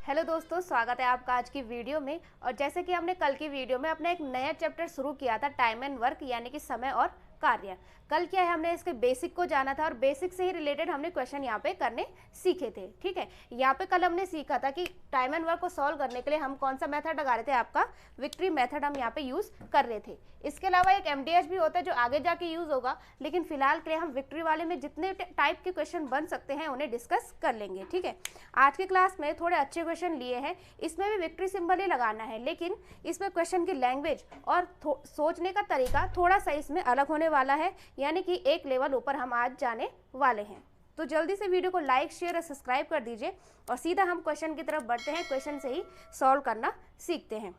Hello दोस्तों, स्वागत है आपका आज की वीडियो में। और जैसे कि हमने कल की वीडियो में अपना एक नया चैप्टर शुरू किया था, टाइम एंड वर्क, यानी कि समय और कार्य। कल क्या है, हमने इसके बेसिक को जाना था और बेसिक से ही रिलेटेड हमने क्वेश्चन यहाँ पे करने सीखे थे। ठीक है, यहाँ पे कल हमने सीखा था कि टाइम एंड वर्क को सॉल्व करने के लिए हम कौन सा मेथड लगा रहे थे, आपका विक्ट्री मेथड हम यहाँ पे यूज कर रहे थे। इसके अलावा एक एमडीएस भी होता है जो आगे जाके यूज होगा, लेकिन फिलहाल के लिए हम विक्ट्री वाले में जितने टाइप के क्वेश्चन बन सकते हैं उन्हें डिस्कस कर लेंगे। ठीक है, आज के क्लास में थोड़े अच्छे क्वेश्चन लिए हैं, इसमें भी विक्ट्री सिंबल ही लगाना है, लेकिन इसमें क्वेश्चन की लैंग्वेज और सोचने का तरीका थोड़ा सा इसमें अलग होने वाला है, यानी कि एक लेवल ऊपर हम आज जाने वाले हैं। तो जल्दी से वीडियो को लाइक, शेयर और सब्सक्राइब कर दीजिए और सीधा हम क्वेश्चन की तरफ बढ़ते हैं। क्वेश्चन से ही सॉल्व करना सीखते हैं।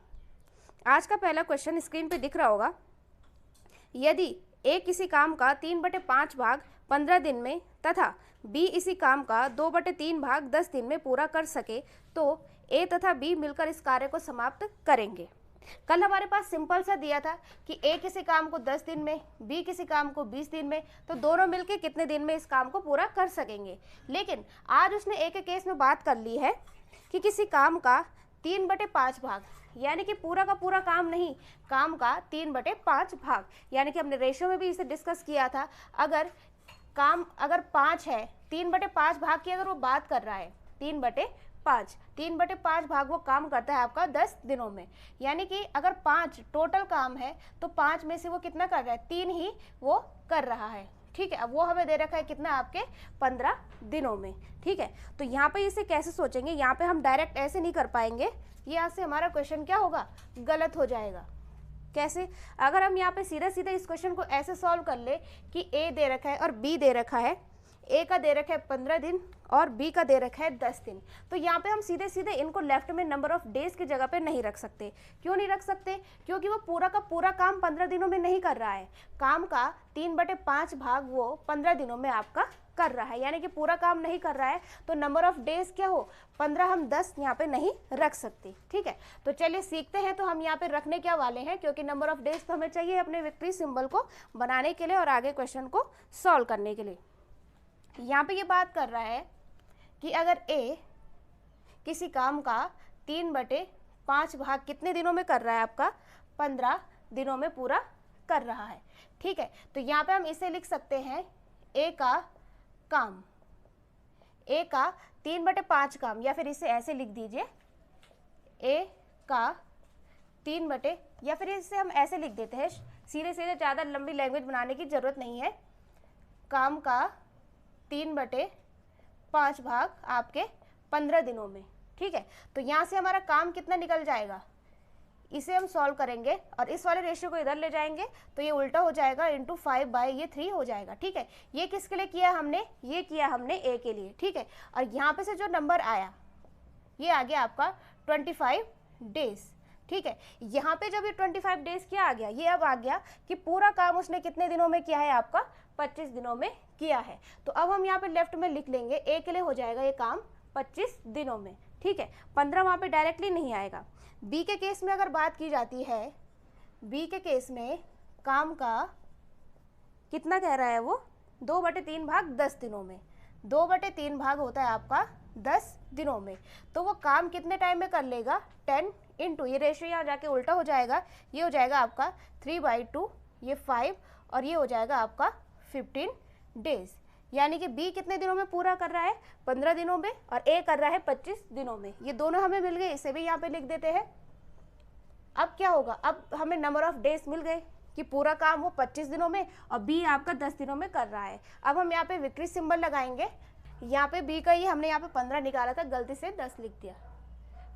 आज का पहला क्वेश्चन स्क्रीन पे दिख रहा होगा। यदि ए किसी काम का 3/5 भाग 15 दिन में तथा बी इसी काम का 2/3 भाग 10 दिन में पूरा कर सके तो ए तथा बी मिलकर इस कार्य को समाप्त करेंगे। कल हमारे पास सिंपल सा दिया था कि ए किसी काम को 10 दिन में, बी किसी काम को 20 दिन में, तो दोनों मिलके कितने दिन में इस काम को पूरा कर सकेंगे। लेकिन आज उसने ए के केस में बात कर ली है कि किसी काम का 3/5 भाग, यानी कि पूरा का पूरा काम नहीं, काम का 3/5 भाग, यानी कि हमने रेशियो में भी इसे डिस्कस किया था। अगर 5 है, 3/5 भाग की अगर वो बात कर रहा है, 3/5 भाग वो काम करता है आपका 10 दिनों में, यानी कि अगर 5 टोटल काम है तो 5 में से वो कितना कर रहा है, 3 ही वो कर रहा है। ठीक है, अब वो हमें दे रखा है कितना, आपके 15 दिनों में। ठीक है, तो यहाँ पे इसे कैसे सोचेंगे, यहाँ पे हम डायरेक्ट ऐसे नहीं कर पाएंगे, यहाँ से हमारा क्वेश्चन क्या होगा, गलत हो जाएगा। कैसे, अगर हम यहाँ पे सीधा सीधा इस क्वेश्चन को ऐसे सॉल्व कर ले कि ए दे रखा है और बी दे रखा है, ए का दे रखा है 15 दिन और बी का दे रखा है 10 दिन, तो यहाँ पे हम सीधे सीधे इनको लेफ्ट में नंबर ऑफ डेज की जगह पे नहीं रख सकते। क्यों नहीं रख सकते, क्योंकि वो पूरा का पूरा काम 15 दिनों में नहीं कर रहा है। काम का 3/5 भाग वो 15 दिनों में आपका कर रहा है, यानी कि पूरा काम नहीं कर रहा है, तो नंबर ऑफ डेज क्या हो, 15, हम 10 यहाँ पे नहीं रख सकते। ठीक है, तो चलिए सीखते हैं। तो हम यहाँ पे रखने क्या वाले हैं, क्योंकि नंबर ऑफ डेज तो हमें चाहिए अपने विक्ट्री सिंबल को बनाने के लिए और आगे क्वेश्चन को सॉल्व करने के लिए। यहाँ पे ये बात कर रहा है कि अगर ए किसी काम का 3/5 भाग कितने दिनों में कर रहा है, आपका 15 दिनों में पूरा कर रहा है। ठीक है, तो यहाँ पे हम इसे लिख सकते हैं ए का काम, ए का 3/5 काम, या फिर इसे ऐसे लिख दीजिए ए का 3 या फिर इसे हम ऐसे लिख देते हैं सीधे सीधे, ज़्यादा लंबी लैंग्वेज बनाने की ज़रूरत नहीं है। काम का 3/5 भाग आपके 15 दिनों में। ठीक है, तो यहाँ से हमारा काम कितना निकल जाएगा, इसे हम सॉल्व करेंगे और इस वाले रेशियो को इधर ले जाएंगे तो ये उल्टा हो जाएगा, इंटू 5/3 हो जाएगा। ठीक है, ये किसके लिए किया हमने, ये किया हमने ए के लिए। ठीक है, और यहाँ पे से जो नंबर आया ये आ गया आपका 25 डेज। ठीक है, यहाँ पे जब ये 25 डेज क्या आ गया, ये अब आ गया कि पूरा काम उसने कितने दिनों में किया है, आपका 25 दिनों में किया है। तो अब हम यहाँ पे लेफ्ट में लिख लेंगे ए के लिए हो जाएगा ये काम 25 दिनों में। ठीक है, 15 वहाँ पे डायरेक्टली नहीं आएगा। बी के केस में अगर बात की जाती है, बी के केस में काम का कितना कह रहा है वो, 2/3 भाग 10 दिनों में, 2/3 भाग होता है आपका 10 दिनों में, तो वो काम कितने टाइम में कर लेगा, 10 इंटू, ये रेशियो यहाँ जाके उल्टा हो जाएगा, ये हो जाएगा आपका 3/2, ये 5 और ये हो जाएगा आपका 15 डेज, यानी कि बी कितने दिनों में पूरा कर रहा है, 15 दिनों में, और ए कर रहा है 25 दिनों में। ये दोनों हमें मिल गए, इसे भी यहाँ पे लिख देते हैं। अब क्या होगा, अब हमें नंबर ऑफ डेज मिल गए कि पूरा काम वो 25 दिनों में और बी आपका 10 दिनों में कर रहा है। अब हम यहाँ पे विक्ट्री सिंबल लगाएंगे। यहाँ पे बी का ही हमने यहाँ पे 15 निकाला था, गलती से 10 लिख दिया।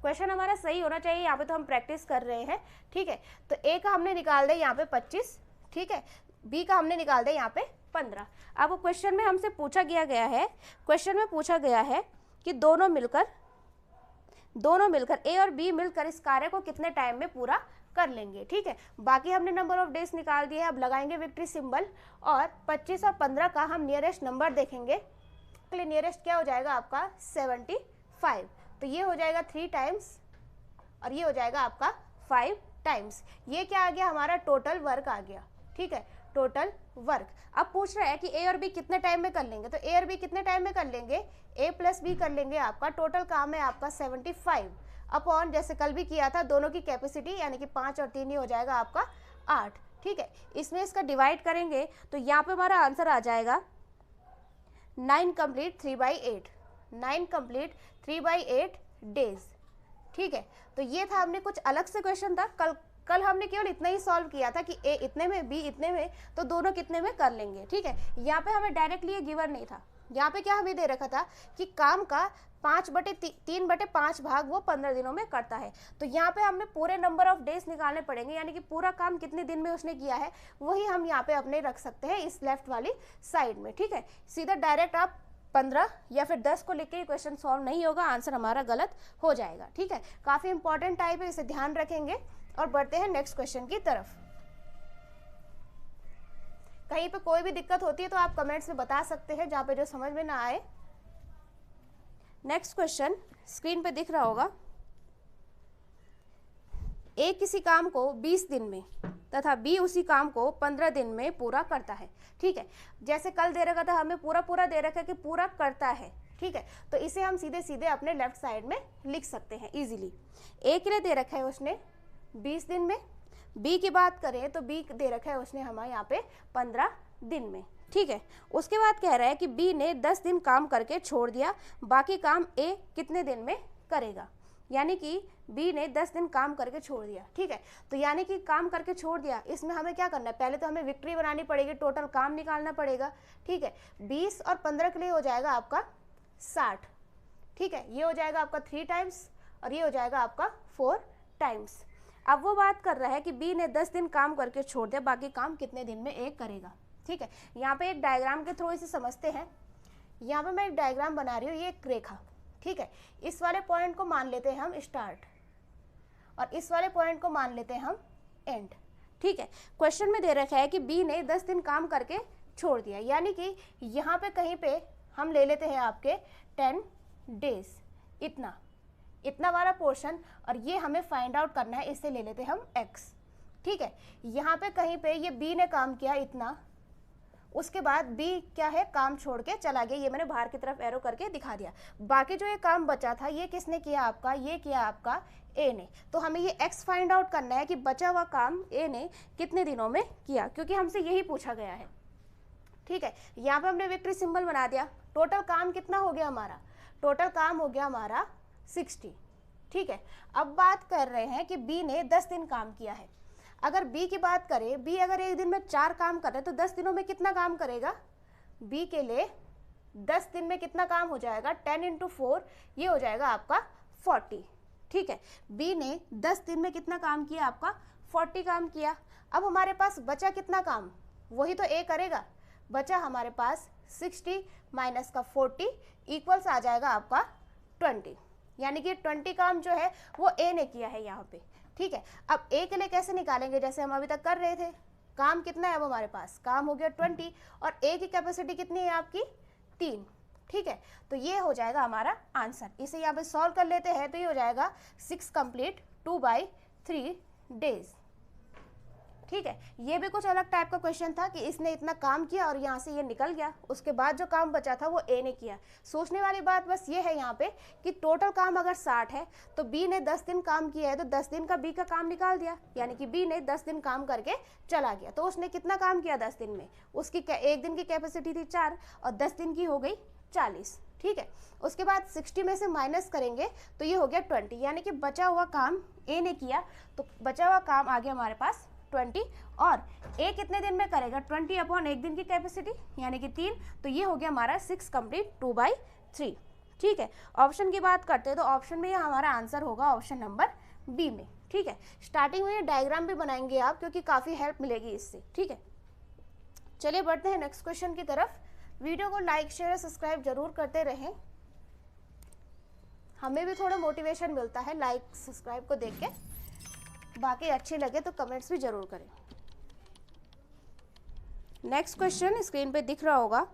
क्वेश्चन हमारा सही होना चाहिए, यहाँ पे तो हम प्रैक्टिस कर रहे हैं। ठीक है, तो ए का हमने निकाल दिया यहाँ पे 25, ठीक है, बी का हमने निकाल दिया यहाँ पे 15। अब क्वेश्चन में हमसे पूछा गया है, क्वेश्चन में पूछा गया है कि दोनों मिलकर ए और बी मिलकर इस कार्य को कितने टाइम में पूरा कर लेंगे। ठीक है, बाकी हमने नंबर ऑफ डेज निकाल दिए। अब लगाएंगे विक्ट्री सिंबल और 25 और 15 का हम नियरेस्ट नंबर देखेंगे। नियरेस्ट क्या हो जाएगा आपका 75, तो ये हो जाएगा 3 टाइम्स और ये हो जाएगा आपका 5 टाइम्स। ये क्या आ गया, हमारा टोटल वर्क आ गया। ठीक है, टोटल वर्क। अब पूछ रहा है कि ए और बी कितने टाइम में कर लेंगे, तो ए और बी कितने टाइम में कर लेंगे, ए प्लस बी कर लेंगे। आपका टोटल काम है आपका 75 अपॉन, जैसे कल भी किया था, दोनों की कैपेसिटी यानी कि 5 और 3 ही हो जाएगा आपका 8। ठीक है, इसमें इसका डिवाइड करेंगे तो यहाँ पे हमारा आंसर आ जाएगा 9 कंप्लीट 3/8, 9 कंप्लीट 3/8 डेज। ठीक है, तो ये था, हमने कुछ अलग से क्वेश्चन था, कल हमने केवल इतना ही सॉल्व किया था कि ए इतने में, बी इतने में, तो दोनों कितने में कर लेंगे। ठीक है, यहाँ पे हमें डायरेक्टली ये गिवन नहीं था, यहाँ पे क्या हमें दे रखा था कि काम का 3/5 भाग वो 15 दिनों में करता है। तो यहाँ पे हमें पूरे नंबर ऑफ डेज निकालने पड़ेंगे, यानी कि पूरा काम कितने दिन में उसने किया है वही हम यहाँ पे अपने रख सकते हैं इस लेफ्ट वाली साइड में। ठीक है, सीधा डायरेक्ट आप 15 या फिर 10 को लिख के क्वेश्चन सॉल्व नहीं होगा, आंसर हमारा गलत हो जाएगा। ठीक है, काफ़ी इंपॉर्टेंट टाइप है, इसे ध्यान रखेंगे। और बढ़ते हैं नेक्स्ट क्वेश्चन की तरफ। कहीं पे कोई भी दिक्कत होती है तो आप कमेंट्स में बता सकते हैं, जहाँ पे जो समझ में ना आए। नेक्स्ट क्वेश्चन स्क्रीन पे दिख रहा होगा, ए किसी काम को 20 दिन में तथा बी उसी काम को 15 दिन में पूरा करता है। ठीक है, जैसे कल दे रखा था हमें पूरा दे रखा है कि पूरा करता है। ठीक है, तो इसे हम सीधे सीधे अपने लेफ्ट साइड में लिख सकते हैं इजीली। ए के लिए दे रखा है उसने 20 दिन में, बी की बात करें तो बी दे रखा है उसने हमारे यहाँ पे 15 दिन में। ठीक है, उसके बाद कह रहा है कि बी ने 10 दिन काम करके छोड़ दिया, बाकी काम ए कितने दिन में करेगा, यानी कि बी ने 10 दिन काम करके छोड़ दिया। ठीक है, तो यानी कि काम करके छोड़ दिया, इसमें हमें क्या करना है, पहले तो हमें विक्ट्री बनानी पड़ेगी, टोटल काम निकालना पड़ेगा। ठीक है, 20 और 15 के लिए हो जाएगा आपका 60। ठीक है, ये हो जाएगा आपका 3 टाइम्स और ये हो जाएगा आपका 4 टाइम्स। अब वो बात कर रहा है कि बी ने 10 दिन काम करके छोड़ दिया, बाकी काम कितने दिन में ए करेगा। ठीक है, यहाँ पे एक डायग्राम के थ्रू इसे समझते हैं। यहाँ पे मैं एक डायग्राम बना रही हूँ, ये एक रेखा। ठीक है, इस वाले पॉइंट को मान लेते हैं हम स्टार्ट और इस वाले पॉइंट को मान लेते हैं हम एंड। ठीक है, क्वेश्चन में दे रखा है कि बी ने 10 दिन काम करके छोड़ दिया, यानी कि यहाँ पे कहीं पे हम ले लेते हैं आपके 10 डेज, इतना वाला पोर्शन, और ये हमें फाइंड आउट करना है, इससे ले लेते हैं हम x। ठीक है, यहाँ पे कहीं पे ये b ने काम किया इतना, उसके बाद b क्या है, काम छोड़ के चला गया, ये मैंने बाहर की तरफ एरो करके दिखा दिया। बाकी जो ये काम बचा था ये किसने किया आपका, ये किया आपका a ने। तो हमें ये x फाइंड आउट करना है कि बचा हुआ काम a ने कितने दिनों में किया, क्योंकि हमसे यही पूछा गया है। ठीक है, यहाँ पे हमने विक्ट्री सिंबल बना दिया। टोटल काम कितना हो गया हमारा, टोटल काम हो गया हमारा 60। ठीक है, अब बात कर रहे हैं कि बी ने 10 दिन काम किया है। अगर बी की बात करें, बी अगर एक दिन में 4 काम कर रहे हैं तो 10 दिनों में कितना काम करेगा, बी के लिए 10 दिन में कितना काम हो जाएगा, 10 × 4, ये हो जाएगा आपका 40। ठीक है, बी ने 10 दिन में कितना काम किया, आपका 40 काम किया। अब हमारे पास बचा कितना काम, वही तो ए करेगा, बचा हमारे पास 60 माइनस का 40 इक्वल्स आ जाएगा आपका 20, यानी कि 20 काम जो है वो ए ने किया है यहाँ पे। ठीक है, अब ए के लिए कैसे निकालेंगे, जैसे हम अभी तक कर रहे थे, काम कितना है अब हमारे पास, काम हो गया 20 और ए की कैपेसिटी कितनी है आपकी 3। ठीक है, तो ये हो जाएगा हमारा आंसर। इसे यहाँ पे सॉल्व कर लेते हैं तो ये हो जाएगा 6 कंप्लीट 2/3 डेज। ठीक है, ये भी कुछ अलग टाइप का क्वेश्चन था कि इसने इतना काम किया और यहाँ से ये निकल गया, उसके बाद जो काम बचा था वो ए ने किया। सोचने वाली बात बस ये है यहाँ पे कि टोटल काम अगर 60 है तो बी ने 10 दिन काम किया है, तो 10 दिन का बी का काम निकाल दिया, यानी कि बी ने 10 दिन काम करके चला गया। तो उसने कितना काम किया 10 दिन में, उसकी एक दिन की कैपेसिटी थी 4 और 10 दिन की हो गई 40। ठीक है, उसके बाद 60 में से माइनस करेंगे तो ये हो गया 20, यानी कि बचा हुआ काम ए ने किया, तो बचा हुआ काम आ गया हमारे पास 20 और ए कितने दिन में करेगा, 20 अपॉन एक दिन की कैपेसिटी यानी कि 3, तो ये हो गया हमारा 6 कंप्लीट 2/3। ठीक है, ऑप्शन की बात करते हैं तो ऑप्शन में हमारा आंसर होगा ऑप्शन नंबर बी में। ठीक है, स्टार्टिंग में ये डायग्राम भी बनाएंगे आप, क्योंकि काफ़ी हेल्प मिलेगी इससे। ठीक है, चलिए बढ़ते हैं नेक्स्ट क्वेश्चन की तरफ। वीडियो को लाइक शेयर और सब्सक्राइब जरूर करते रहें, हमें भी थोड़ा मोटिवेशन मिलता है लाइक सब्सक्राइब को देख के। बाकी अच्छे लगे तो कमेंट्स भी जरूर करें। नेक्स्ट क्वेश्चन स्क्रीन पे दिख रहा होगा,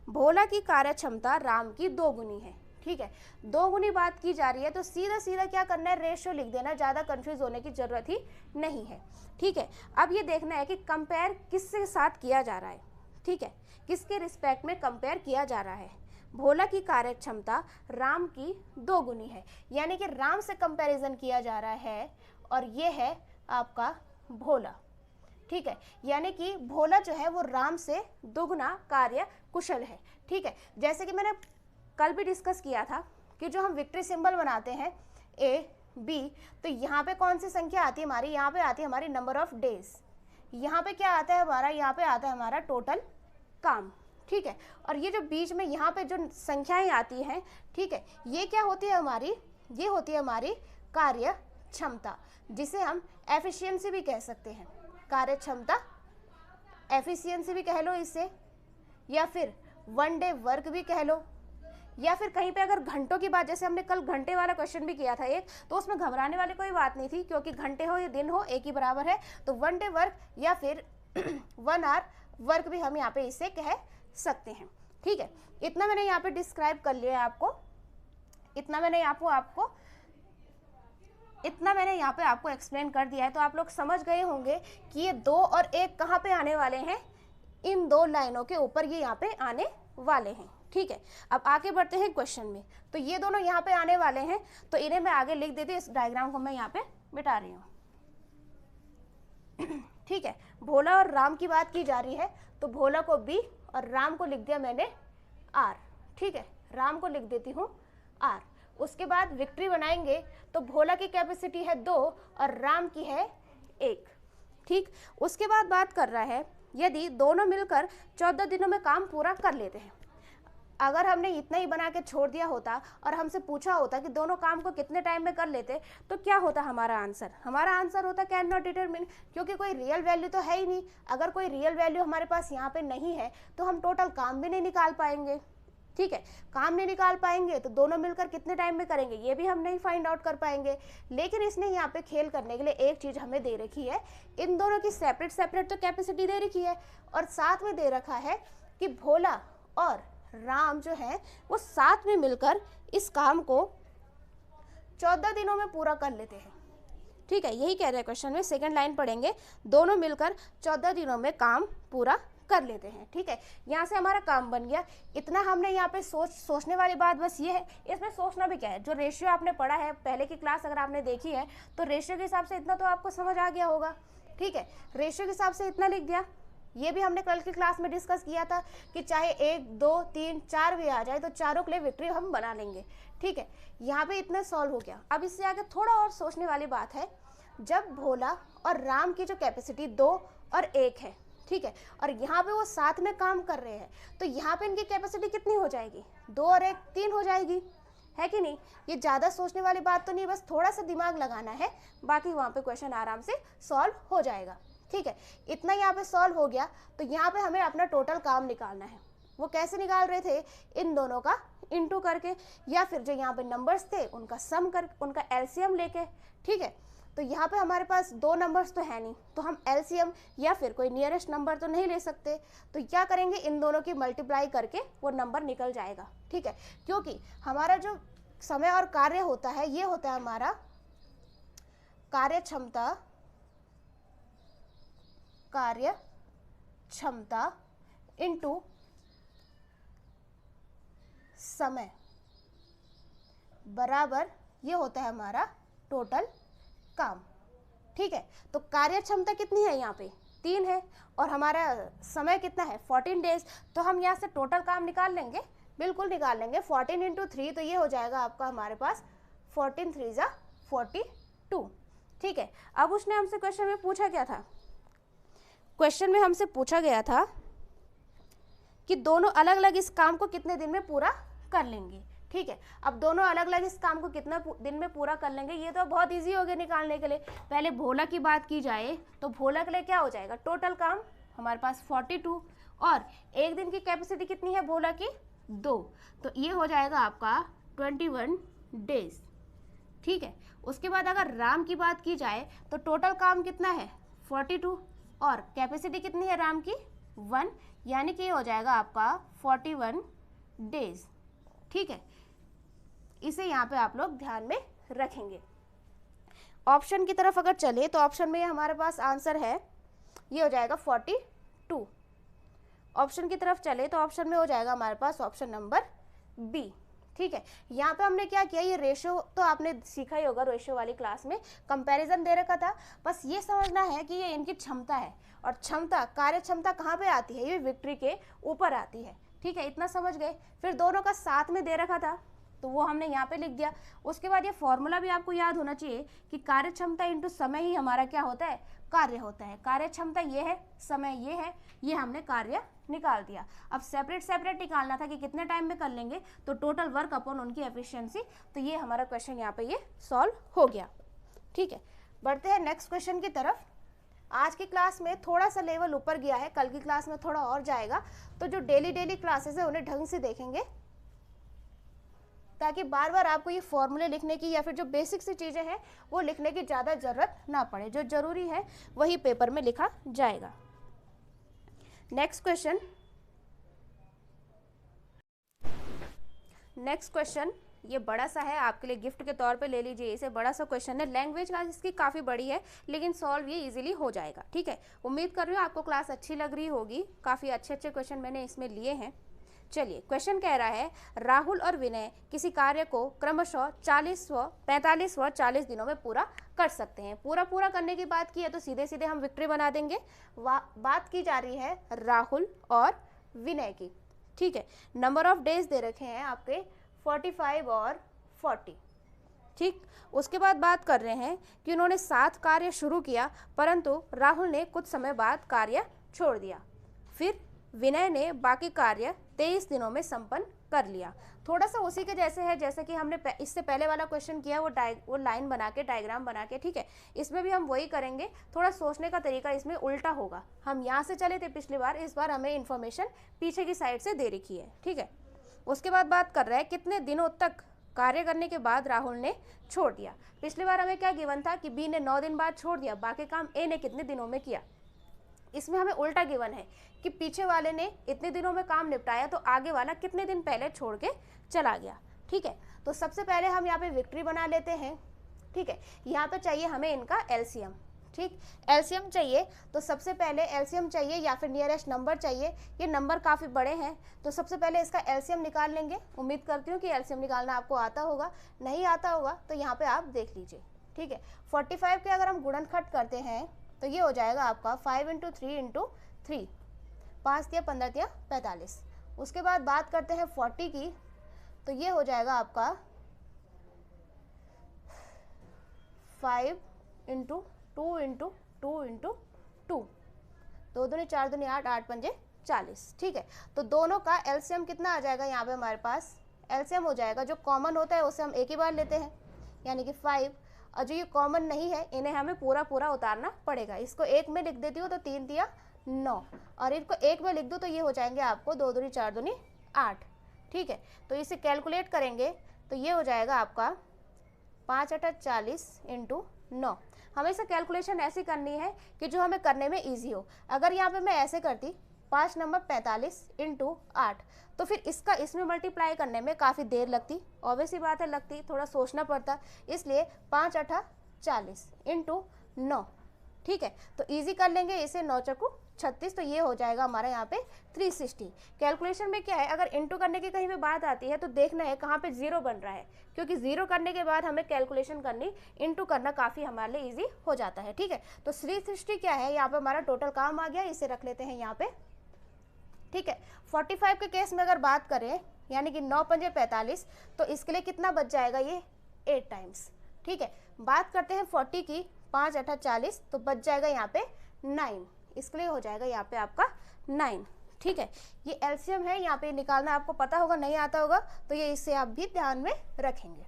भोला की कार्य क्षमता राम की 2 गुनी है। ठीक है, 2 गुनी बात की जा रही है तो सीधा सीधा क्या करना है, रेशियो लिख देना, ज़्यादा कंफ्यूज होने की जरूरत ही नहीं है। ठीक है, अब ये देखना है कि कंपेयर किसके साथ किया जा रहा है। ठीक है, किसके रिस्पेक्ट में कंपेयर किया जा रहा है। भोला की कार्य क्षमता राम की 2 गुनी है, यानी कि राम से कंपैरिजन किया जा रहा है और ये है आपका भोला। ठीक है, यानी कि भोला जो है वो राम से दुगना कार्य कुशल है। ठीक है, जैसे कि मैंने कल भी डिस्कस किया था कि जो हम विक्ट्री सिंबल बनाते हैं ए बी, तो यहाँ पे कौन सी संख्या आती है हमारी, यहाँ पे आती है हमारी नंबर ऑफ डेज, यहाँ पे क्या आता है हमारा, यहाँ पे आता है हमारा टोटल काम। ठीक है, और ये जो बीच में यहाँ पे जो संख्याएं आती हैं, ठीक है, ये क्या होती है हमारी, ये होती है हमारी कार्य क्षमता, जिसे हम एफिशिएंसी भी कह सकते हैं। कार्य क्षमता, एफिशिएंसी भी कह लो इससे, या फिर 1 डे वर्क भी कह लो, या फिर कहीं पे अगर घंटों की बात, जैसे हमने कल घंटे वाला क्वेश्चन भी किया था एक, तो उसमें घबराने वाली कोई बात नहीं थी, क्योंकि घंटे हो या दिन हो एक ही बराबर है। तो 1 डे वर्क या फिर 1 आवर वर्क भी हम यहाँ पे इसे कह सकते हैं। ठीक है, इतना मैंने यहाँ पे डिस्क्राइब कर लिया है आपको, इतना मैंने यहाँ पे आपको एक्सप्लेन कर दिया है। तो आप लोग समझ गए होंगे कि ये 2 और 1 कहाँ पे आने वाले हैं, इन 2 लाइनों के ऊपर ये यहाँ पे आने वाले हैं। ठीक है, अब आगे बढ़ते हैं क्वेश्चन में। तो ये दोनों यहाँ पे आने वाले हैं, तो इन्हें मैं आगे लिख देती हूँ, इस डायग्राम को मैं यहाँ पे मिटा रही हूँ। ठीक है, भोला और राम की बात की जा रही है, तो भोला को बी और राम को लिख दिया मैंने आर। ठीक है, राम को लिख देती हूँ आर। उसके बाद विक्ट्री बनाएंगे, तो भोला की कैपेसिटी है 2 और राम की है 1। ठीक, उसके बाद बात कर रहा है यदि दोनों मिलकर 14 दिनों में काम पूरा कर लेते हैं। अगर हमने इतना ही बना के छोड़ दिया होता और हमसे पूछा होता कि दोनों काम को कितने टाइम में कर लेते, तो क्या होता हमारा आंसर, हमारा आंसर होता कैन नॉट डिटरमिन, क्योंकि कोई रियल वैल्यू तो है ही नहीं। अगर कोई रियल वैल्यू हमारे पास यहाँ पे नहीं है तो हम टोटल काम भी नहीं निकाल पाएंगे। ठीक है, काम नहीं निकाल पाएंगे तो दोनों मिलकर कितने टाइम में करेंगे ये भी हम नहीं फाइंड आउट कर पाएंगे। लेकिन इसने यहाँ पे खेल करने के लिए एक चीज हमें दे रखी है, इन दोनों की सेपरेट सेपरेट तो कैपेसिटी दे रखी है, और साथ में दे रखा है कि भोला और राम जो है वो साथ में मिलकर इस काम को 14 दिनों में पूरा कर लेते हैं। ठीक है, यही कह रहे हैं क्वेश्चन में, सेकंड लाइन पढ़ेंगे, दोनों मिलकर 14 दिनों में काम पूरा कर लेते हैं। ठीक है, यहाँ से हमारा काम बन गया। इतना हमने यहाँ पे सोचने वाली बात बस ये है, इसमें सोचना भी क्या है, जो रेशियो आपने पढ़ा है पहले की क्लास अगर आपने देखी है तो रेशियो के हिसाब से इतना तो आपको समझ आ गया होगा। ठीक है, रेशियो के हिसाब से इतना लिख दिया। ये भी हमने कल की क्लास में डिस्कस किया था कि चाहे 1, 2, 3, 4 भी आ जाए तो चारों के लिए विक्ट्री हम बना लेंगे। ठीक है, यहाँ पे इतना सॉल्व हो गया। अब इससे आगे थोड़ा और सोचने वाली बात है, जब भोला और राम की जो कैपेसिटी 2 और 1 है, ठीक है, और यहाँ पे वो साथ में काम कर रहे हैं, तो यहाँ पे इनकी कैपेसिटी कितनी हो जाएगी, 2 और 1 3 हो जाएगी, है कि नहीं। ये ज़्यादा सोचने वाली बात तो नहीं, बस थोड़ा सा दिमाग लगाना है, बाकी वहाँ पे क्वेश्चन आराम से सॉल्व हो जाएगा। ठीक है, इतना यहाँ पे सॉल्व हो गया। तो यहाँ पे हमें अपना टोटल काम निकालना है। वो कैसे निकाल रहे थे, इन दोनों का इनटू करके, या फिर जो यहाँ पे नंबर्स थे उनका सम कर, उनका एलसीएम लेके। ठीक है, तो यहाँ पे हमारे पास 2 नंबर्स तो है नहीं, तो हम एलसीएम या फिर कोई नियरेस्ट नंबर तो नहीं ले सकते, तो क्या करेंगे, इन दोनों की मल्टीप्लाई करके वो नंबर निकल जाएगा। ठीक है, क्योंकि हमारा जो समय और कार्य होता है ये होता है हमारा कार्य क्षमता इनटू समय बराबर ये होता है हमारा टोटल काम। ठीक है, तो कार्य क्षमता कितनी है, यहाँ पे 3 है, और हमारा समय कितना है 14 डेज। तो हम यहाँ से टोटल काम निकाल लेंगे, बिल्कुल निकाल लेंगे। 14 इंटू 3 तो ये हो जाएगा आपका हमारे पास 14 3 जा 42। ठीक है, अब उसने हमसे क्वेश्चन में पूछा क्या था, क्वेश्चन में हमसे पूछा गया था कि दोनों अलग अलग इस काम को कितने दिन में पूरा कर लेंगे। ठीक है, अब दोनों अलग अलग इस काम को कितना दिन में पूरा कर लेंगे, ये तो बहुत इजी हो गया निकालने के लिए। पहले भोला की बात की जाए तो भोला के लिए क्या हो जाएगा, टोटल काम हमारे पास 42, और एक दिन की कैपेसिटी कितनी है भोला की 2, तो ये हो जाएगा आपका 21 डेज। ठीक है, उसके बाद अगर राम की बात की जाए तो टोटल काम कितना है 42, और कैपेसिटी कितनी है राम की 1, यानी कि ये हो जाएगा आपका 41 डेज। ठीक है, इसे यहाँ पे आप लोग ध्यान में रखेंगे। ऑप्शन की तरफ अगर चले तो ऑप्शन में हमारे पास आंसर है, ये हो जाएगा 42। ऑप्शन की तरफ चले तो ऑप्शन में हो जाएगा हमारे पास ऑप्शन नंबर बी। ठीक है, यहाँ पे हमने क्या किया, ये रेशो तो आपने सीखा ही होगा, रेशो वाली क्लास में कंपैरिजन दे रखा था। बस ये समझना है कि ये इनकी क्षमता है, और क्षमता, कार्य क्षमता कहाँ पे आती है, ये विक्ट्री के ऊपर आती है। ठीक है, इतना समझ गए। फिर दोनों का साथ में दे रखा था तो वो हमने यहाँ पे लिख दिया। उसके बाद ये फॉर्मूला भी आपको याद होना चाहिए कि कार्य क्षमता इंटू समय ही हमारा क्या होता है, कार्य होता है। कार्य क्षमता ये है, समय ये है, ये हमने कार्य निकाल दिया। अब सेपरेट सेपरेट निकालना था कि कितने टाइम में कर लेंगे, तो टोटल वर्क अपॉन उनकी एफिशिएंसी। तो ये हमारा क्वेश्चन यहाँ पे ये सॉल्व हो गया। ठीक है, बढ़ते हैं नेक्स्ट क्वेश्चन की तरफ। आज की क्लास में थोड़ा सा लेवल ऊपर गया है, कल की क्लास में थोड़ा और जाएगा। तो जो डेली क्लासेस है उन्हें ढंग से देखेंगे, ताकि बार बार आपको ये फॉर्मूले लिखने की या फिर जो बेसिक सी चीज़ें हैं वो लिखने की ज़्यादा ज़रूरत ना पड़े। जो ज़रूरी है वही पेपर में लिखा जाएगा। नेक्स्ट क्वेश्चन ये बड़ा सा है, आपके लिए गिफ्ट के तौर पे ले लीजिए इसे। बड़ा सा क्वेश्चन है, लैंग्वेज क्लास इसकी काफ़ी बड़ी है, लेकिन सॉल्व ये इजीली हो जाएगा। ठीक है, उम्मीद कर रही हूँ आपको क्लास अच्छी लग रही होगी। काफ़ी अच्छे क्वेश्चन मैंने इसमें लिए हैं। चलिए, क्वेश्चन कह रहा है राहुल और विनय किसी कार्य को क्रमशः 45 व 40 दिनों में पूरा कर सकते हैं। पूरा करने की बात की है तो सीधे सीधे हम विक्ट्री बना देंगे। बात की जा रही है राहुल और विनय की। ठीक है, नंबर ऑफ डेज दे रखे हैं आपके 45 और 40। ठीक, उसके बाद बात कर रहे हैं कि उन्होंने 7 कार्य शुरू किया, परंतु राहुल ने कुछ समय बाद कार्य छोड़ दिया। फिर विनय ने बाकी कार्य 23 दिनों में संपन्न कर लिया। थोड़ा सा उसी के जैसे है जैसे कि हमने इससे पहले वाला क्वेश्चन किया, वो लाइन बना के, डायग्राम बना के। ठीक है, इसमें भी हम वही करेंगे। थोड़ा सोचने का तरीका इसमें उल्टा होगा। हम यहाँ से चले थे पिछली बार, इस बार हमें इन्फॉर्मेशन पीछे की साइड से दे रखी है। ठीक है, उसके बाद बात कर रहा है कितने दिनों तक कार्य करने के बाद राहुल ने छोड़ दिया। पिछली बार हमें क्या गिवन था कि बी ने 9 दिन बाद छोड़ दिया, बाकी काम ए ने कितने दिनों में किया। इसमें हमें उल्टा गिवन है कि पीछे वाले ने इतने दिनों में काम निपटाया, तो आगे वाला कितने दिन पहले छोड़ के चला गया। ठीक है, तो सबसे पहले हम यहाँ पे विक्ट्री बना लेते हैं। ठीक है, यहाँ पे चाहिए हमें इनका एलसीएम। ठीक, एलसीएम चाहिए तो सबसे पहले एलसीएम चाहिए या फिर नियरेस्ट नंबर चाहिए। ये नंबर काफ़ी बड़े हैं तो सबसे पहले इसका एलसीएम निकाल लेंगे। उम्मीद करती हूँ कि एलसीएम निकालना आपको आता होगा, नहीं आता होगा तो यहाँ पे आप देख लीजिए। ठीक है, 45 के अगर हम गुणनखट करते हैं तो ये हो जाएगा आपका 5 × 3 × 3, 5 × 15 × 45। उसके बाद बात करते हैं 40 की, तो ये हो जाएगा आपका 5 × 2 × 2 × 2, 2 दूनी 4 दूनी 8, 8 पंजे 40। ठीक है, तो दोनों का एलसीएम कितना आ जाएगा, यहाँ पे हमारे पास एलसीएम हो जाएगा, जो कॉमन होता है उसे हम एक ही बार लेते हैं, यानी कि 5, और जो ये कॉमन नहीं है इन्हें हमें पूरा उतारना पड़ेगा। इसको एक में लिख देती हूँ तो 3 × 9, और इनको एक में लिख दो तो ये हो जाएंगे आपको 2 दूनी 4 दूनी 8। ठीक है, तो इसे कैलकुलेट करेंगे तो ये हो जाएगा आपका 5 × 8 40 × 9। हमें इसे कैलकुलेशन ऐसी करनी है कि जो हमें करने में ईजी हो। अगर यहाँ पे मैं ऐसे करती 5 नंबर 45 × 8, तो फिर इसका इसमें मल्टीप्लाई करने में काफ़ी देर लगती, ऑब्वियस ही बात है लगती, थोड़ा सोचना पड़ता। इसलिए 5 × 8 40 × 9। ठीक है, तो इजी कर लेंगे इसे, 9 × 4 36, तो ये हो जाएगा हमारा यहाँ पे 360। कैलकुलेशन में क्या है, अगर इंटू करने की कहीं पे बात आती है तो देखना है कहाँ पे जीरो बन रहा है, क्योंकि जीरो करने के बाद हमें कैलकुलेशन करनी, इंटू करना काफ़ी हमारे लिए ईजी हो जाता है। ठीक है, तो 360 क्या है, यहाँ पे हमारा टोटल काम आ गया, इसे रख लेते हैं यहाँ पे। ठीक है, 45 के केस में अगर बात करें, यानी कि 9 पंजे 45, तो इसके लिए कितना बच जाएगा, ये 8 टाइम्स। ठीक है, बात करते हैं 40 की, 5 × 8 40, तो बच जाएगा यहाँ पे 9, इसके लिए हो जाएगा यहाँ पे आपका 9। ठीक है, ये एलसीएम है, यहाँ पे निकालना आपको पता होगा, नहीं आता होगा तो ये इससे आप भी ध्यान में रखेंगे।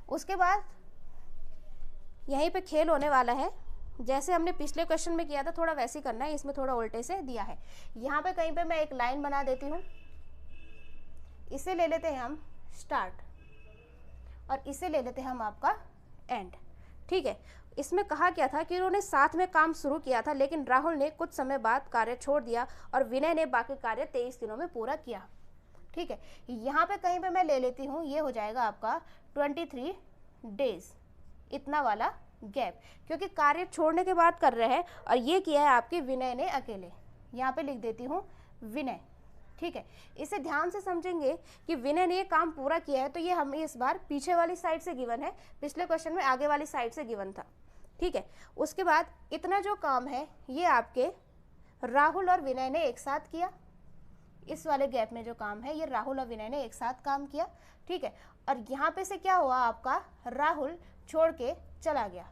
उसके बाद यहीं पे खेल होने वाला है, जैसे हमने पिछले क्वेश्चन में किया था थोड़ा वैसे ही करना है, इसमें थोड़ा उल्टे से दिया है। यहाँ पे कहीं पे मैं एक लाइन बना देती हूँ, इसे ले लेते हैं हम स्टार्ट, और इसे ले लेते हैं हम आपका एंड। ठीक है, इसमें कहा क्या था कि उन्होंने साथ में काम शुरू किया था, लेकिन राहुल ने कुछ समय बाद कार्य छोड़ दिया और विनय ने बाकी कार्य 23 दिनों में पूरा किया। ठीक है, यहाँ पे कहीं पे मैं ले लेती हूँ, ये हो जाएगा आपका 23 डेज, इतना वाला गैप, क्योंकि कार्य छोड़ने के बाद कर रहे हैं और ये किया है आपके विनय ने अकेले। यहाँ पे लिख देती हूँ विनय, ठीक है। इसे ध्यान से समझेंगे कि विनय ने ये काम पूरा किया है, तो ये हमें इस बार पीछे वाली साइड से गिवन है, पिछले क्वेश्चन में आगे वाली साइड से गिवन था, ठीक है। उसके बाद इतना जो काम है ये आपके राहुल और विनय ने एक साथ किया, इस वाले गैप में जो काम है ये राहुल और विनय ने एक साथ काम किया, ठीक है। और यहाँ पे से क्या हुआ, आपका राहुल छोड़ के चला गया,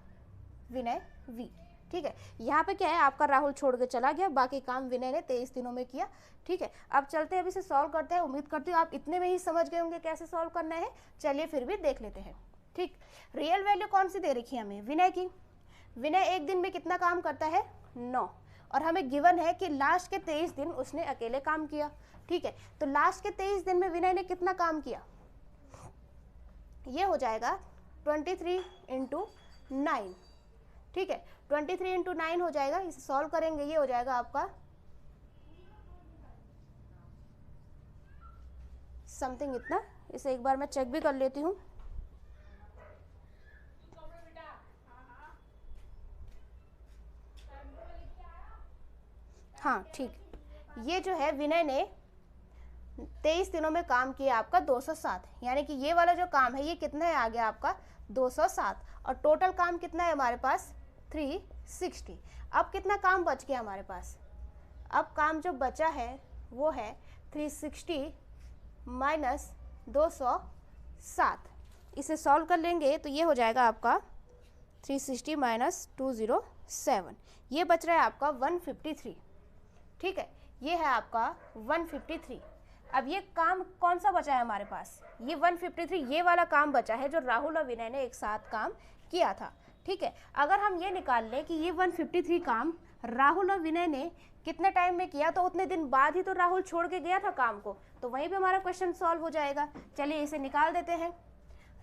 विनय वी, ठीक है। यहाँ पे क्या है, आपका राहुल छोड़ के चला गया, बाकी काम विनय ने 23 दिनों में किया, ठीक है। अब चलते हैं, अब इसे सॉल्व करते हैं। उम्मीद करती हूँ आप इतने में ही समझ गए होंगे कैसे सॉल्व करना है। चलिए फिर भी देख लेते हैं, ठीक। रियल वैल्यू कौन सी दे रखी है हमें, विनय की। विनय एक दिन में कितना काम करता है, 9, और हमें गिवन है कि लास्ट के 23 दिन उसने अकेले काम किया, ठीक है। तो लास्ट के 23 दिन में विनय ने कितना काम किया, ये हो जाएगा 23 × 9, ठीक है। 23 × 9 हो जाएगा, इसे सॉल्व करेंगे, ये हो जाएगा आपका समथिंग इतना। इसे एक बार मैं चेक भी कर लेती हूँ। हाँ ठीक, ये जो है विनय ने 23 दिनों में काम किया आपका 207, यानी कि ये वाला जो काम है ये कितना है आ गया आपका 207, और टोटल काम कितना है हमारे पास 360। अब कितना काम बच गया हमारे पास, अब काम जो बचा है वो है 360 माइनस 207। इसे सॉल्व कर लेंगे तो ये हो जाएगा आपका 360 माइनस 207, ये बच रहा है आपका 153, ठीक है। ये है आपका 153। अब ये काम कौन सा बचा है हमारे पास, ये 153, ये वाला काम बचा है जो राहुल और विनय ने एक साथ काम किया था, ठीक है। अगर हम ये निकाल लें कि ये 153 काम राहुल और विनय ने कितने टाइम में किया, तो उतने दिन बाद ही तो राहुल छोड़ के गया था काम को, तो वहीं पे हमारा क्वेश्चन सॉल्व हो जाएगा। चलिए इसे निकाल देते हैं,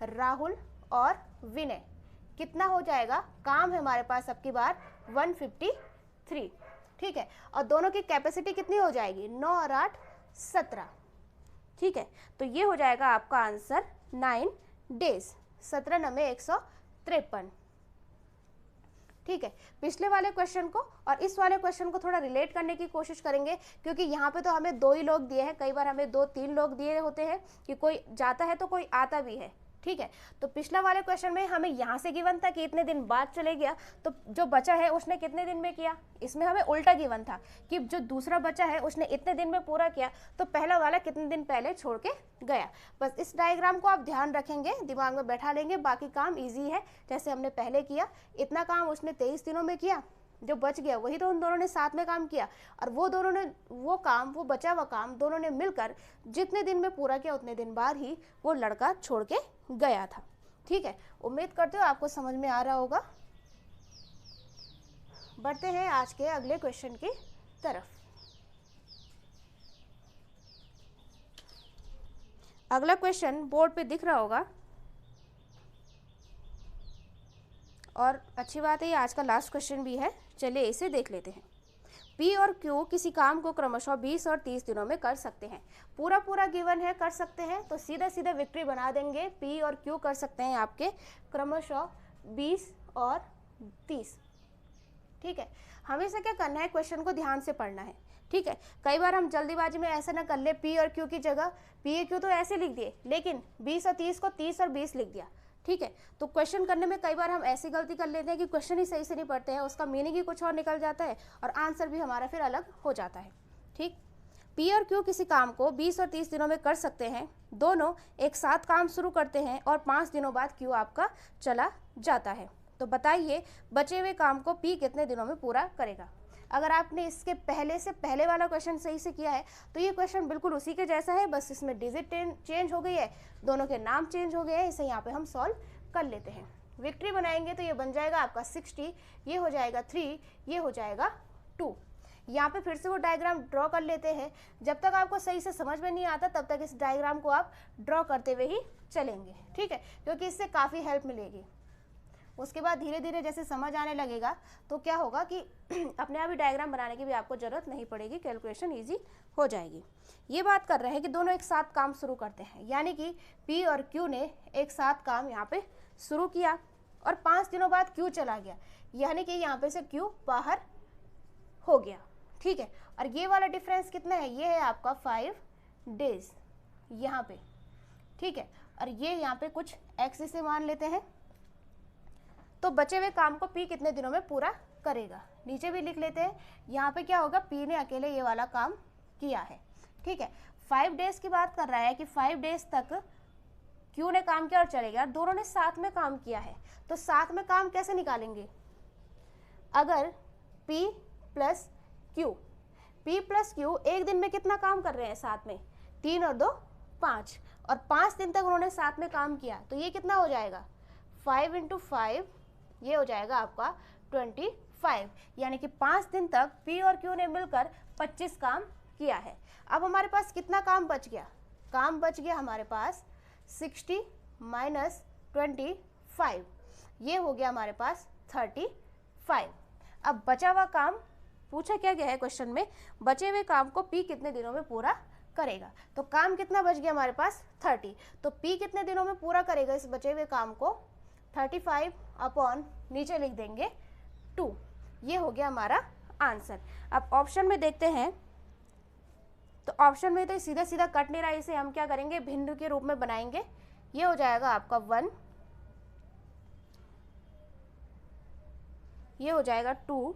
राहुल और विनय कितना हो जाएगा, काम है हमारे पास अब की बार 153, ठीक है। और दोनों की कैपेसिटी कितनी हो जाएगी, 9 और 8 17, ठीक है। तो ये हो जाएगा आपका आंसर 9 डेज, 17 9 153, ठीक है। पिछले वाले क्वेश्चन को और इस वाले क्वेश्चन को थोड़ा रिलेट करने की कोशिश करेंगे, क्योंकि यहाँ पे तो हमें 2 ही लोग दिए हैं, कई बार हमें 2-3 लोग दिए होते हैं कि कोई जाता है तो कोई आता भी है, ठीक है। तो पिछला वाले क्वेश्चन में हमें यहाँ से गिवन था कि इतने दिन बाद चले गया, तो जो बचा है उसने कितने दिन में किया, इसमें हमें उल्टा गिवन था कि जो दूसरा बचा है उसने इतने दिन में पूरा किया, तो पहला वाला कितने दिन पहले छोड़ के गया। बस इस डायग्राम को आप ध्यान रखेंगे, दिमाग में बैठा लेंगे, बाकी काम ईजी है, जैसे हमने पहले किया। इतना काम उसने 23 दिनों में किया, जो बच गया वही तो उन दोनों ने साथ में काम किया, और वो दोनों ने वो बचा हुआ काम दोनों ने मिलकर जितने दिन में पूरा किया उतने दिन बाद ही वो लड़का छोड़ के गया था, ठीक है। उम्मीद करते हो आपको समझ में आ रहा होगा। बढ़ते हैं आज के अगले क्वेश्चन की तरफ। अगला क्वेश्चन बोर्ड पे दिख रहा होगा, और अच्छी बात है ये आज का लास्ट क्वेश्चन भी है। चलिए इसे देख लेते हैं। P और Q किसी काम को क्रमशः 20 और 30 दिनों में कर सकते हैं। पूरा गिवन है, कर सकते हैं, तो सीधा विक्ट्री बना देंगे। P और Q कर सकते हैं आपके क्रमशः 20 और 30, ठीक है। हमेशा क्या करना है, क्वेश्चन को ध्यान से पढ़ना है, ठीक है। कई बार हम जल्दीबाजी में ऐसा ना कर ले, P और Q की जगह P और Q तो ऐसे लिख दिए, लेकिन 20 और 30 को 30 और 20 लिख दिया, ठीक है। तो क्वेश्चन करने में कई बार हम ऐसी गलती कर लेते हैं कि क्वेश्चन ही सही से नहीं पढ़ते हैं, उसका मीनिंग ही कुछ और निकल जाता है और आंसर भी हमारा फिर अलग हो जाता है, ठीक। P और Q किसी काम को 20 और 30 दिनों में कर सकते हैं। दोनों एक साथ काम शुरू करते हैं और 5 दिनों बाद Q आपका चला जाता है। तो बताइए बचे हुए काम को P कितने दिनों में पूरा करेगा। अगर आपने इसके पहले वाला क्वेश्चन सही से किया है तो ये क्वेश्चन बिल्कुल उसी के जैसा है, बस इसमें डिजिट चेंज हो गई है, दोनों के नाम चेंज हो गए हैं। इसे यहाँ पे हम सॉल्व कर लेते हैं। विक्ट्री बनाएंगे तो ये बन जाएगा आपका 60, ये हो जाएगा 3, ये हो जाएगा 2। यहाँ पे फिर से वो डायग्राम ड्रॉ कर लेते हैं। जब तक आपको सही से समझ में नहीं आता तब तक इस डायग्राम को आप ड्रॉ करते हुए ही चलेंगे, ठीक है, क्योंकि इससे काफ़ी हेल्प मिलेगी। उसके बाद धीरे धीरे जैसे समझ आने लगेगा तो क्या होगा कि अपने आप ही डायग्राम बनाने की भी आपको ज़रूरत नहीं पड़ेगी, कैलकुलेशन ईजी हो जाएगी। ये बात कर रहे हैं कि दोनों एक साथ काम शुरू करते हैं, यानी कि P और Q ने एक साथ काम यहाँ पे शुरू किया और 5 दिनों बाद Q चला गया, यानी कि यहाँ पे से Q बाहर हो गया, ठीक है। और ये वाला डिफरेंस कितना है, ये है आपका 5 डेज यहाँ पे, ठीक है। और ये यहाँ पे कुछ x इसे मान लेते हैं, तो बचे हुए काम को P कितने दिनों में पूरा करेगा, नीचे भी लिख लेते हैं। यहाँ पे क्या होगा, P ने अकेले ये वाला काम किया है, ठीक है। 5 डेज की बात कर रहा है कि 5 डेज तक Q ने काम किया और चले गया, दोनों ने साथ में काम किया है, तो साथ में काम कैसे निकालेंगे, अगर P प्लस Q एक दिन में कितना काम कर रहे हैं साथ में, 3 और 2 5, और 5 दिन तक उन्होंने साथ में काम किया, तो ये कितना हो जाएगा 5 × 5, ये हो जाएगा आपका 25, यानी कि 5 दिन तक P और Q ने मिलकर 25 काम किया है। अब हमारे पास कितना काम बच गया, काम बच गया हमारे पास 60 माइनस 25, ये हो गया हमारे पास 35। अब बचा हुआ काम पूछा क्या गया है क्वेश्चन में, बचे हुए काम को P कितने दिनों में पूरा करेगा, तो काम कितना बच गया हमारे पास 30, तो P कितने दिनों में पूरा करेगा इस बचे हुए काम को, 35 अपॉन नीचे लिख देंगे 2, ये हो गया हमारा आंसर। अब ऑप्शन में देखते हैं, तो ऑप्शन में तो सीधा सीधा कट नहीं रहा, इसे हम क्या करेंगे भिन्न के रूप में बनाएंगे, ये हो जाएगा आपका 1, ये हो जाएगा 2,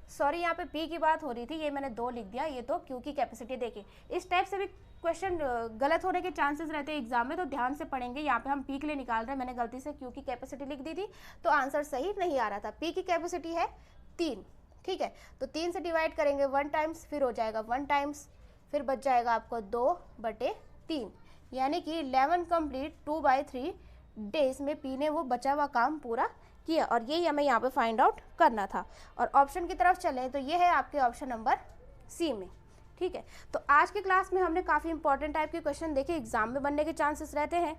सॉरी यहाँ पे P की बात हो रही थी, ये मैंने 2 लिख दिया, ये तो Q की कैपेसिटी। देखिए इस टाइप से भी क्वेश्चन गलत होने के चांसेस रहते हैं एग्जाम में, तो ध्यान से पढ़ेंगे। यहाँ पे हम P के लिए निकाल रहे हैं, मैंने गलती से Q की कैपेसिटी लिख दी थी तो आंसर सही नहीं आ रहा था। P की कैपेसिटी है 3, ठीक है, तो 3 से डिवाइड करेंगे 1 टाइम्स, फिर हो जाएगा 1 टाइम्स, फिर बच जाएगा आपको 2/3, यानी कि 11 कंप्लीट 2/3 डेज में P ने वो बचा हुआ काम पूरा किया, और यही हमें यहाँ पे फाइंड आउट करना था। और ऑप्शन की तरफ चलें तो ये है आपके ऑप्शन नंबर सी में, ठीक है। तो आज की क्लास में हमने काफ़ी इंपॉर्टेंट टाइप के क्वेश्चन देखे, एग्जाम में बनने के चांसेस रहते हैं।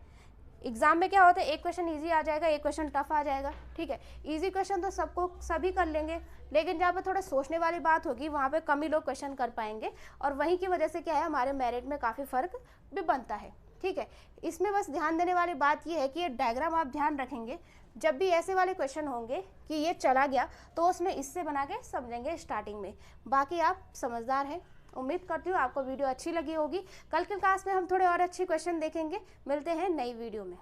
एग्जाम में क्या होता है, एक क्वेश्चन इजी आ जाएगा, एक क्वेश्चन टफ आ जाएगा, ठीक है। इजी क्वेश्चन तो सभी कर लेंगे, लेकिन जहाँ पे थोड़ा सोचने वाली बात होगी वहाँ पे कम ही लोग क्वेश्चन कर पाएंगे, और वहीं की वजह से क्या है हमारे मेरिट में काफ़ी फर्क भी बनता है, ठीक है। इसमें बस ध्यान देने वाली बात यह है कि ये डायग्राम आप ध्यान रखेंगे, जब भी ऐसे वाले क्वेश्चन होंगे कि ये चला गया तो उसमें इससे बना के समझेंगे स्टार्टिंग में। बाकी आप समझदार हैं, उम्मीद करती हूँ आपको वीडियो अच्छी लगी होगी। कल की क्लास में हम थोड़े और अच्छे क्वेश्चन देखेंगे। मिलते हैं नई वीडियो में।